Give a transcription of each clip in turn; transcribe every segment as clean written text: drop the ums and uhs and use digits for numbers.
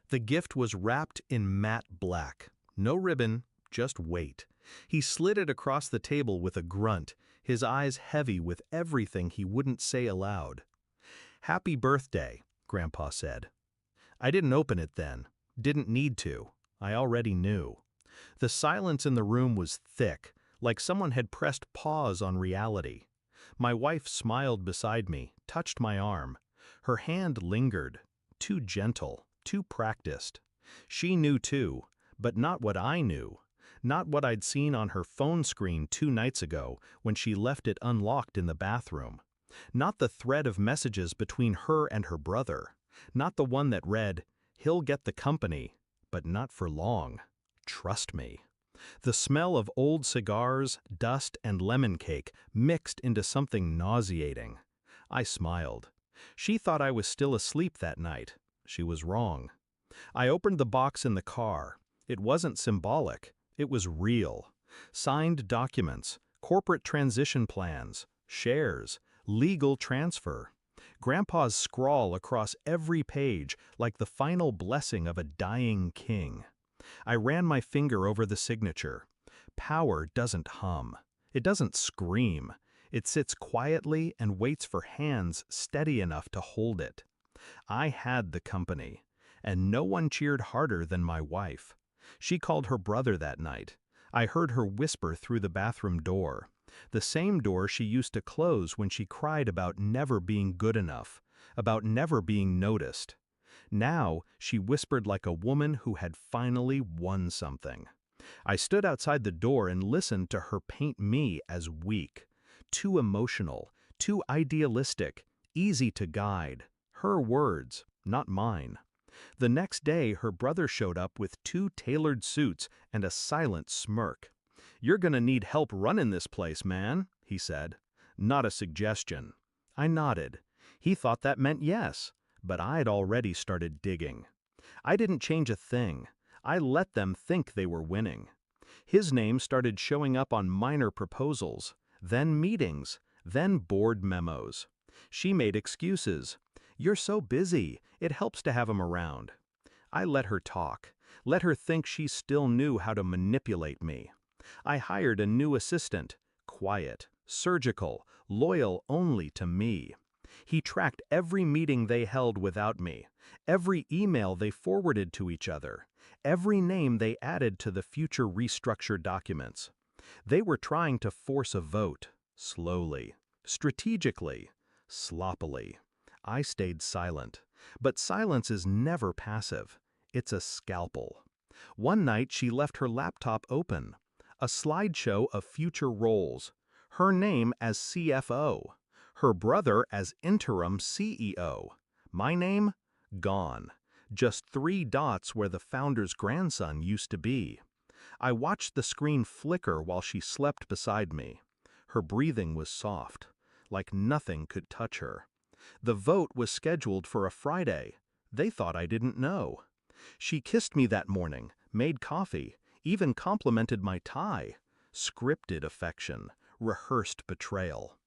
The gift was wrapped in matte black. No ribbon, just weight. He slid it across the table with a grunt, his eyes heavy with everything he wouldn't say aloud. "Happy birthday," Grandpa said. I didn't open it then. Didn't need to. I already knew. The silence in the room was thick, like someone had pressed pause on reality. My wife smiled beside me, touched my arm. Her hand lingered. Too gentle, too practiced. She knew too, but not what I knew. Not what I'd seen on her phone screen 2 nights ago when she left it unlocked in the bathroom. Not the thread of messages between her and her brother. Not the one that read, "He'll get the company, but not for long. Trust me." The smell of old cigars, dust, and lemon cake mixed into something nauseating. I smiled. She thought I was still asleep that night. She was wrong. I opened the box in the car. It wasn't symbolic. It was real. Signed documents, corporate transition plans, shares, legal transfer. Grandpa's scrawl across every page like the final blessing of a dying king. I ran my finger over the signature. Power doesn't hum. It doesn't scream. It sits quietly and waits for hands steady enough to hold it. I had the company, and no one cheered harder than my wife. She called her brother that night. I heard her whisper through the bathroom door. The same door she used to close when she cried about never being good enough, about never being noticed. Now she whispered like a woman who had finally won something. I stood outside the door and listened to her paint me as weak, too emotional, too idealistic, easy to guide. Her words, not mine. The next day her brother showed up with 2 tailored suits and a silent smirk. "You're gonna need help running this place, man," he said. Not a suggestion. I nodded. He thought that meant yes, but I'd already started digging. I didn't change a thing. I let them think they were winning. His name started showing up on minor proposals, then meetings, then board memos. She made excuses. "You're so busy, it helps to have him around." I let her talk, let her think she still knew how to manipulate me. I hired a new assistant, quiet, surgical, loyal only to me. He tracked every meeting they held without me, every email they forwarded to each other, every name they added to the future restructure documents. They were trying to force a vote, slowly, strategically, sloppily. I stayed silent, but silence is never passive. It's a scalpel. One night she left her laptop open, a slideshow of future roles, her name as CFO, her brother as interim CEO, my name gone, just 3 dots where the founder's grandson used to be. I watched the screen flicker while she slept beside me. Her breathing was soft, like nothing could touch her. The vote was scheduled for a Friday. They thought I didn't know. She kissed me that morning, made coffee, even complimented my tie. Scripted affection, rehearsed betrayal.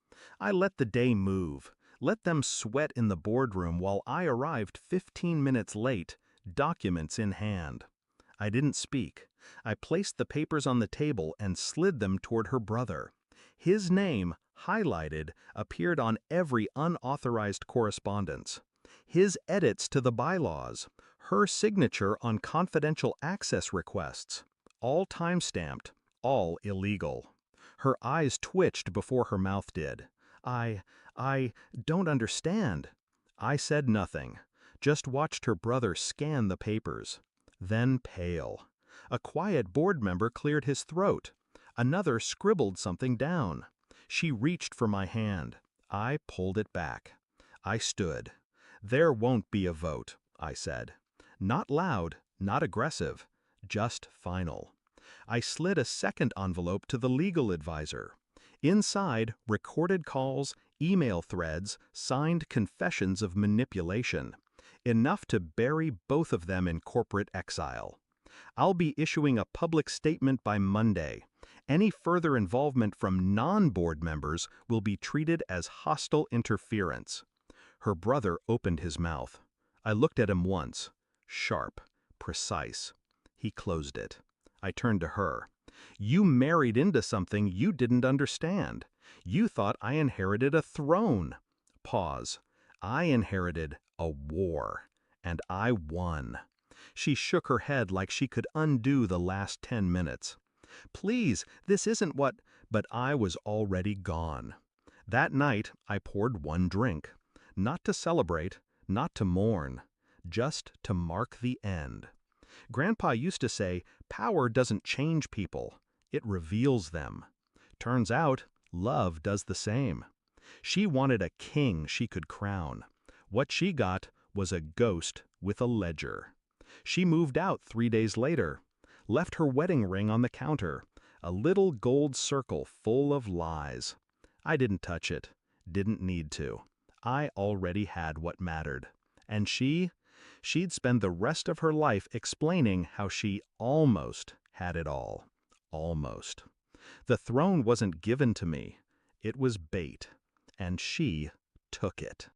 I let the day move, let them sweat in the boardroom while I arrived 15 minutes late, documents in hand. I didn't speak. I placed the papers on the table and slid them toward her brother. His name, highlighted, appeared on every unauthorized correspondence. His edits to the bylaws, her signature on confidential access requests, all time-stamped, all illegal. Her eyes twitched before her mouth did. I don't understand." I said nothing, just watched her brother scan the papers. Then pale. A quiet board member cleared his throat. Another scribbled something down. She reached for my hand. I pulled it back. I stood. "There won't be a vote," I said. Not loud, not aggressive, just final. I slid a second envelope to the legal advisor. Inside, recorded calls, email threads, signed confessions of manipulation. Enough to bury both of them in corporate exile. "I'll be issuing a public statement by Monday. Any further involvement from non-board members will be treated as hostile interference." Her brother opened his mouth. I looked at him once. Sharp, precise. He closed it. I turned to her. You married into something you didn't understand. You thought I inherited a throne. Pause. I inherited a war. And I won. She shook her head like she could undo the last 10 minutes. Please, this isn't what... But I was already gone. That night, I poured one drink. Not to celebrate, not to mourn, just to mark the end. Grandpa used to say, power doesn't change people, it reveals them. Turns out, love does the same. She wanted a king she could crown. What she got was a ghost with a ledger. She moved out 3 days later, left her wedding ring on the counter, a little gold circle full of lies. I didn't touch it, didn't need to. I already had what mattered. And she'd spend the rest of her life explaining how she almost had it all. Almost. The throne wasn't given to me. It was bait. And she took it.